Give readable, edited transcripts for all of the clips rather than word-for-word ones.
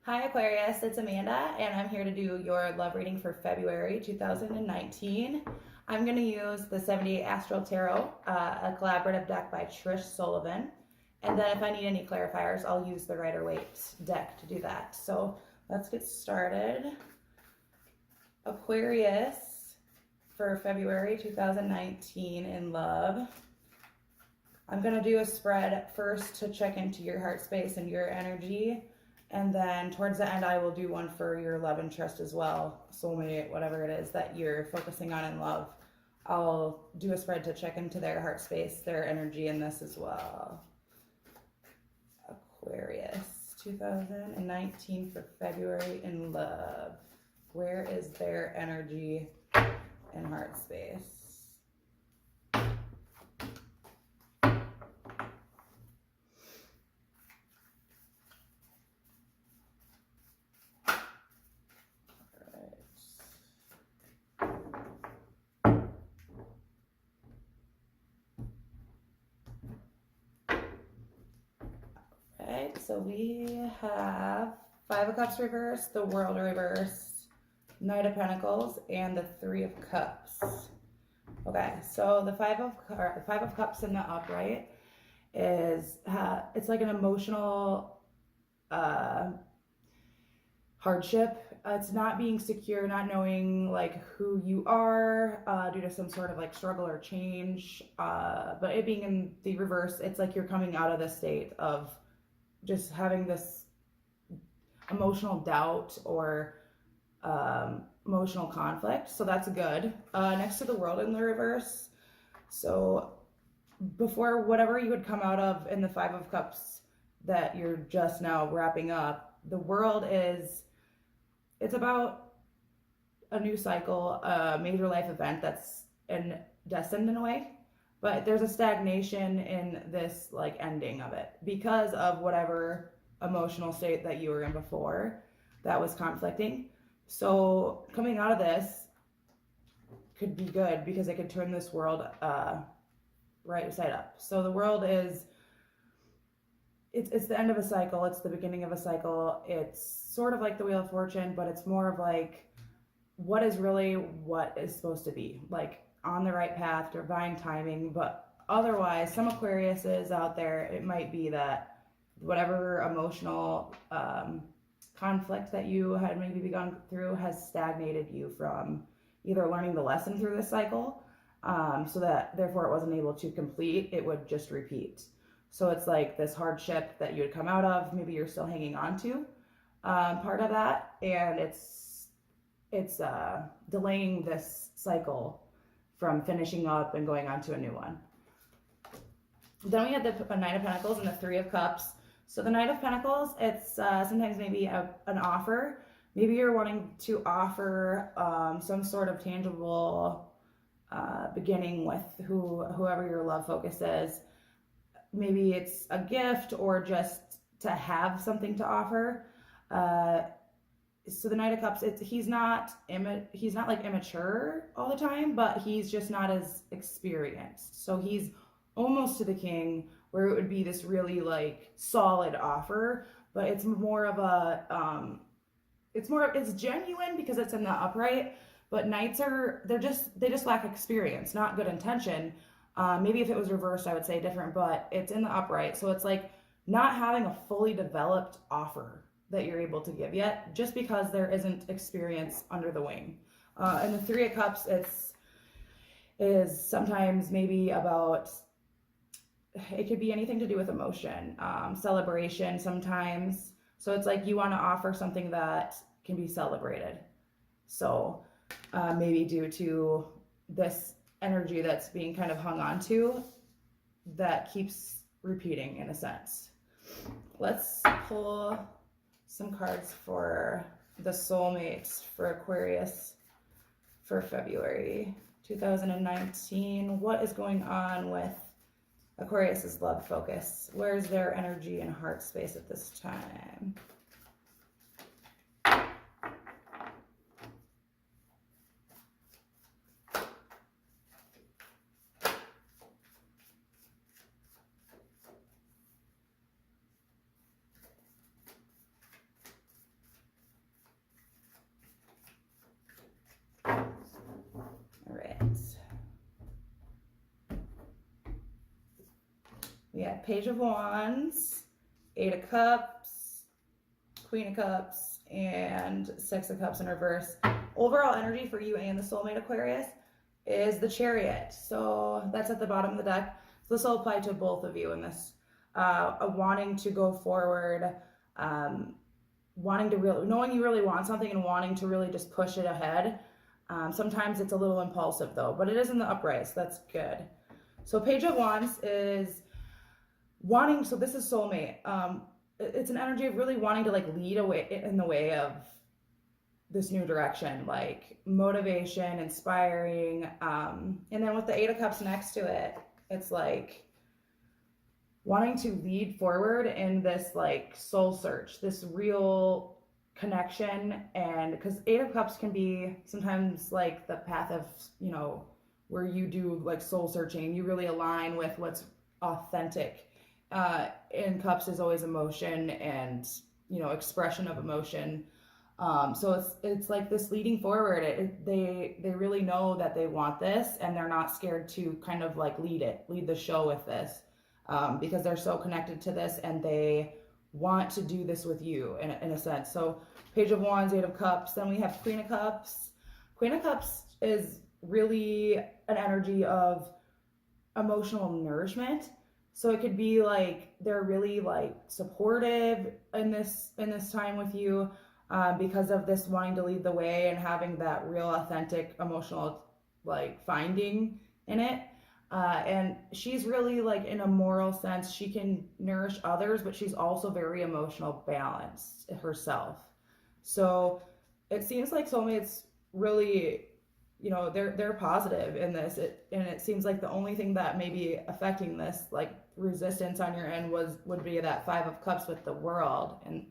Hi Aquarius, it's Amanda and I'm here to do your love reading for February 2019. I'm going to use the 78 Astral Tarot, a collaborative deck by Trish Sullivan. And then if I need any clarifiers, I'll use the Rider-Waite deck to do that. So let's get started. Aquarius for February 2019 in love. I'm going to do a spread first to check into your heart space and your energy. And then towards the end, I will do one for your love interest as well, soulmate, whatever it is that you're focusing on in love. I'll do a spread to check into their heart space, their energy in this as well. Aquarius, 2019 for February in love. Where is their energy and heart space? So we have Five of Cups reversed, the World reversed, Knight of Pentacles, and the Three of Cups. Okay, so the Five of Cups in the upright is it's like an emotional hardship. It's not being secure, not knowing like who you are due to some sort of like struggle or change. But it being in the reverse, it's like you're coming out of this state of just having this emotional doubt or emotional conflict. So that's good. Next to the World in the reverse. So before whatever you would come out of in the Five of Cups that you're just now wrapping up, the World it's about a new cycle, a major life event that's destined in a way. But there's a stagnation in this like ending of it because of whatever emotional state that you were in before that was conflicting. So coming out of this could be good because it could turn this world right side up. So the World is it's the end of a cycle. It's the beginning of a cycle. It's sort of like the Wheel of Fortune, but it's more of like what is supposed to be, like on the right path, divine timing. But otherwise, some Aquariuses out there, it might be that whatever emotional conflict that you had maybe gone through has stagnated you from either learning the lesson through this cycle, so that therefore it wasn't able to complete, it would just repeat. So it's like this hardship that you would come out of, maybe you're still hanging on to part of that, and it's delaying this cycle from finishing up and going on to a new one. Then we had the Knight of Pentacles and the Three of Cups. So the Knight of Pentacles, it's sometimes maybe an offer. Maybe you're wanting to offer some sort of tangible beginning with whoever your love focus is. Maybe it's a gift or just to have something to offer. So the Knight of Cups, he's not like immature all the time, but he's just not as experienced. So he's almost to the King, where it would be this really like solid offer, but it's more of a it's genuine because it's in the upright. But Knights they just lack experience, not good intention. Maybe if it was reversed, I would say different, but it's in the upright, so it's like not having a fully developed offer that you're able to give yet, just because there isn't experience under the wing. And the Three of Cups, is sometimes maybe about, it could be anything to do with emotion, celebration sometimes. So it's like you want to offer something that can be celebrated. So maybe due to this energy that's being kind of hung on to, that keeps repeating in a sense. Let's pull some cards for the soulmates for Aquarius for February 2019. What is going on with Aquarius's love focus? Where's their energy and heart space at this time? We have Page of Wands, Eight of Cups, Queen of Cups, and Six of Cups in reverse. Overall energy for you and the soulmate Aquarius is the Chariot. So that's at the bottom of the deck. So this will apply to both of you in this. Wanting to go forward, wanting to knowing you really want something and wanting to really just push it ahead. Sometimes it's a little impulsive though, but it is in the upright, so that's good. So Page of Wands is wanting, so this is soulmate. It's an energy of really wanting to like lead away in the way of this new direction, like motivation, inspiring. And then with the Eight of Cups next to it, it's like wanting to lead forward in this like soul search, this real connection. And because Eight of Cups can be sometimes like the path of, you know, where you do like soul searching, you really align with what's authentic. In Cups is always emotion and, you know, expression of emotion. So it's like this leading forward. They really know that they want this, and they're not scared to kind of like lead the show with this, because they're so connected to this and they want to do this with you in a sense. So Page of Wands, Eight of Cups. Then we have Queen of Cups. Queen of Cups is really an energy of emotional nourishment. So it could be like they're really like supportive in this time with you, because of this wanting to lead the way and having that real authentic emotional like finding in it. And she's really like, in a moral sense, she can nourish others, but she's also very emotional balanced herself. So it seems like soulmates really, you know, they're positive in this. And it seems like the only thing that may be affecting this like resistance on your end would be that Five of Cups with the World, and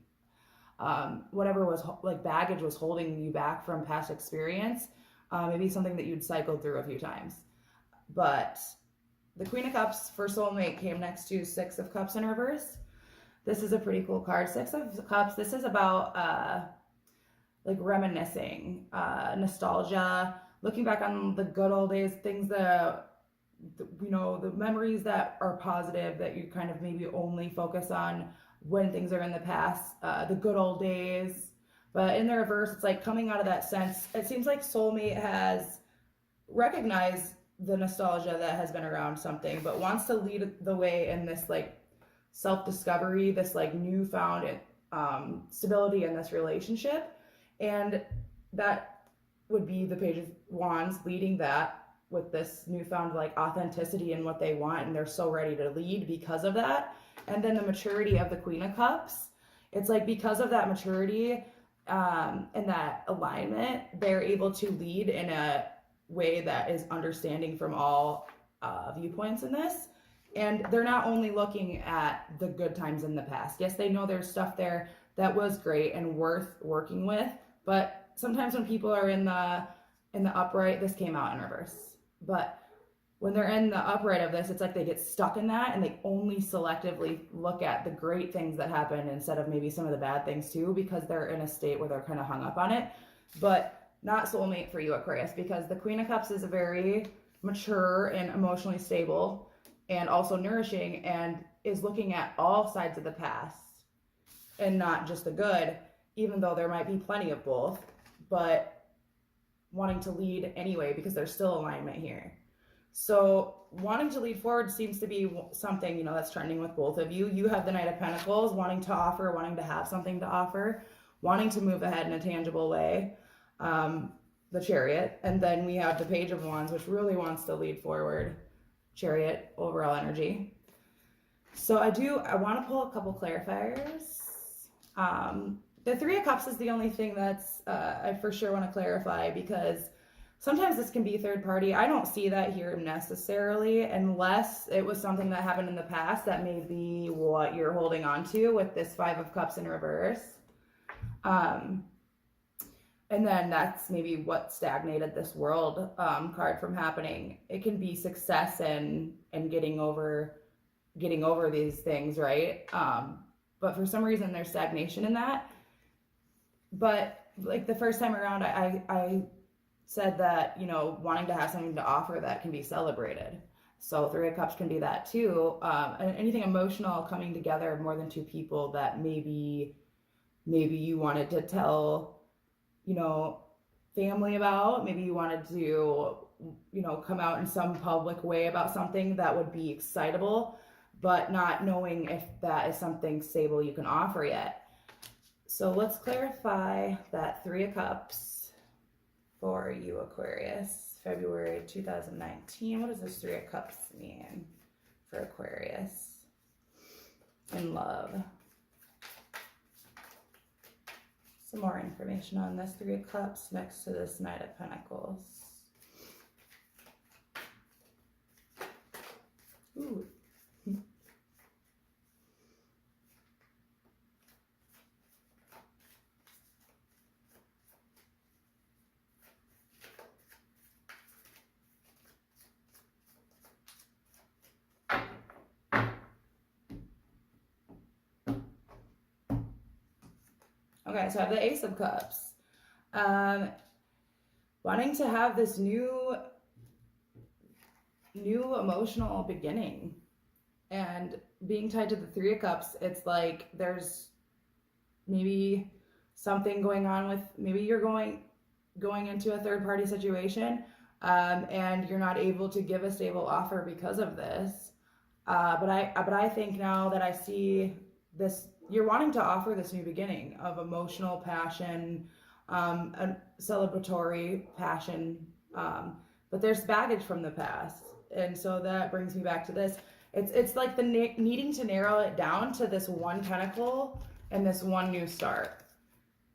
whatever was like baggage was holding you back from past experience, maybe something that you'd cycled through a few times. But the Queen of Cups for soulmate came next to Six of Cups in reverse. This is a pretty cool card. Six of Cups, this is about like reminiscing, nostalgia, looking back on the good old days, things that, you know, the memories that are positive that you kind of maybe only focus on when things are in the past, the good old days. But in the reverse, it's like coming out of that sense. It seems like soulmate has recognized the nostalgia that has been around something, but wants to lead the way in this like self-discovery, this like newfound stability in this relationship. And that would be the Page of Wands leading that with this newfound like authenticity in what they want, and they're so ready to lead because of that. And then the maturity of the Queen of Cups, it's like because of that maturity and that alignment, they're able to lead in a way that is understanding from all viewpoints in this. And they're not only looking at the good times in the past. Yes, they know there's stuff there that was great and worth working with, but sometimes when people are in the upright, this came out in reverse, but when they're in the upright of this, it's like they get stuck in that and they only selectively look at the great things that happen instead of maybe some of the bad things too, because they're in a state where they're kind of hung up on it. But not soulmate for you, Aquarius, because the Queen of Cups is a very mature and emotionally stable and also nourishing, and is looking at all sides of the past and not just the good, even though there might be plenty of both, but wanting to lead anyway because there's still alignment here. So wanting to lead forward seems to be something, you know, that's trending with both of you. You have the Knight of Pentacles, wanting to offer, wanting to have something to offer, wanting to move ahead in a tangible way. The Chariot, and then we have the Page of Wands, which really wants to lead forward. Chariot, overall energy. So I want to pull a couple clarifiers. The Three of Cups is the only thing that's I for sure want to clarify, because sometimes this can be third party. I don't see that here necessarily, unless it was something that happened in the past that may be what you're holding on to with this Five of Cups in reverse. And then that's maybe what stagnated this World card from happening. It can be success and getting over these things, right? But for some reason there's stagnation in that. But like the first time around, I said that, you know, wanting to have something to offer that can be celebrated. So Three of Cups can be that too. And anything emotional coming together of more than two people that maybe you wanted to tell, you know, family about. Maybe you wanted to, you know, come out in some public way about something that would be excitable, but not knowing if that is something stable you can offer yet. So let's clarify that Three of Cups for you, Aquarius, February 2019. What does this Three of Cups mean for Aquarius in love? Some more information on this Three of Cups next to this Knight of Pentacles. Ooh. Okay, so I have the Ace of Cups. Wanting to have this new emotional beginning, and being tied to the Three of Cups, it's like there's maybe something going on with, maybe you're going into a third party situation, and you're not able to give a stable offer because of this. But I think now that I see this, you're wanting to offer this new beginning of emotional passion, a celebratory passion, but there's baggage from the past, and so that brings me back to this. It's like the needing to narrow it down to this one pentacle and this one new start.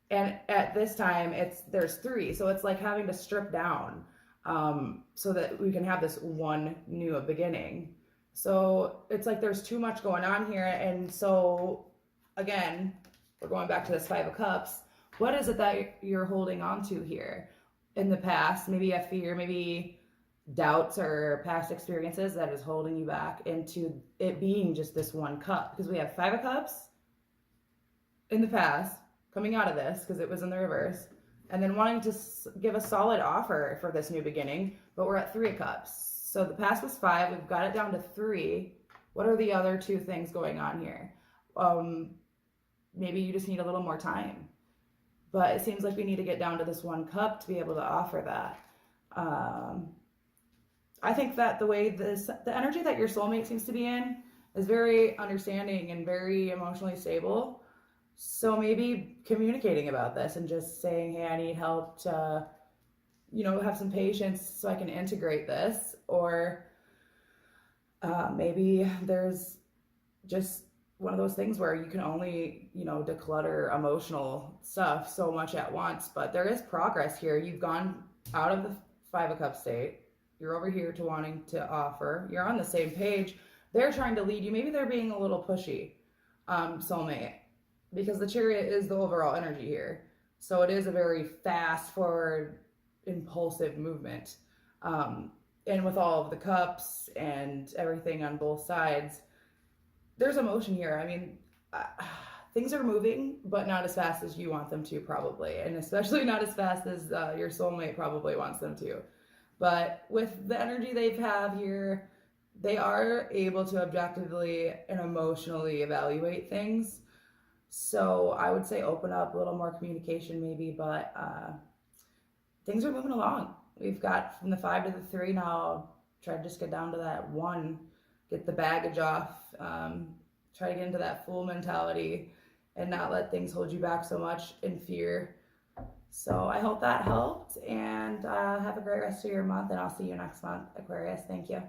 And at this time, there's three, so it's like having to strip down, so that we can have this one new beginning. So it's like there's too much going on here, and so again, we're going back to this Five of Cups. What is it that you're holding on to here in the past? Maybe a fear, maybe doubts or past experiences that is holding you back into it being just this one cup. Because we have Five of Cups in the past, coming out of this because it was in the reverse, and then wanting to give a solid offer for this new beginning, but we're at Three of Cups. So the past was five, we've got it down to three. What are the other two things going on here? Maybe you just need a little more time, but it seems like we need to get down to this one cup to be able to offer that. I think that the energy that your soulmate seems to be in is very understanding and very emotionally stable. So maybe communicating about this and just saying, hey, I need help to, you know, have some patience so I can integrate this. Or maybe there's just one of those things where you can only, you know, declutter emotional stuff so much at once, but there is progress here. You've gone out of the Five of Cups state. You're over here to wanting to offer. You're on the same page. They're trying to lead you. Maybe they're being a little pushy, soulmate, because the Chariot is the overall energy here. So it is a very fast forward, impulsive movement. And with all of the cups and everything on both sides, there's emotion here. I mean, things are moving, but not as fast as you want them to, probably. And especially not as fast as your soulmate probably wants them to. But with the energy they have here, they are able to objectively and emotionally evaluate things. So I would say open up a little more communication maybe, but things are moving along. We've got from the 5 to the 3 now. Try to just get down to that 1, get the baggage off, try to get into that Fool mentality and not let things hold you back so much in fear. So I hope that helped, and have a great rest of your month, and I'll see you next month, Aquarius. Thank you.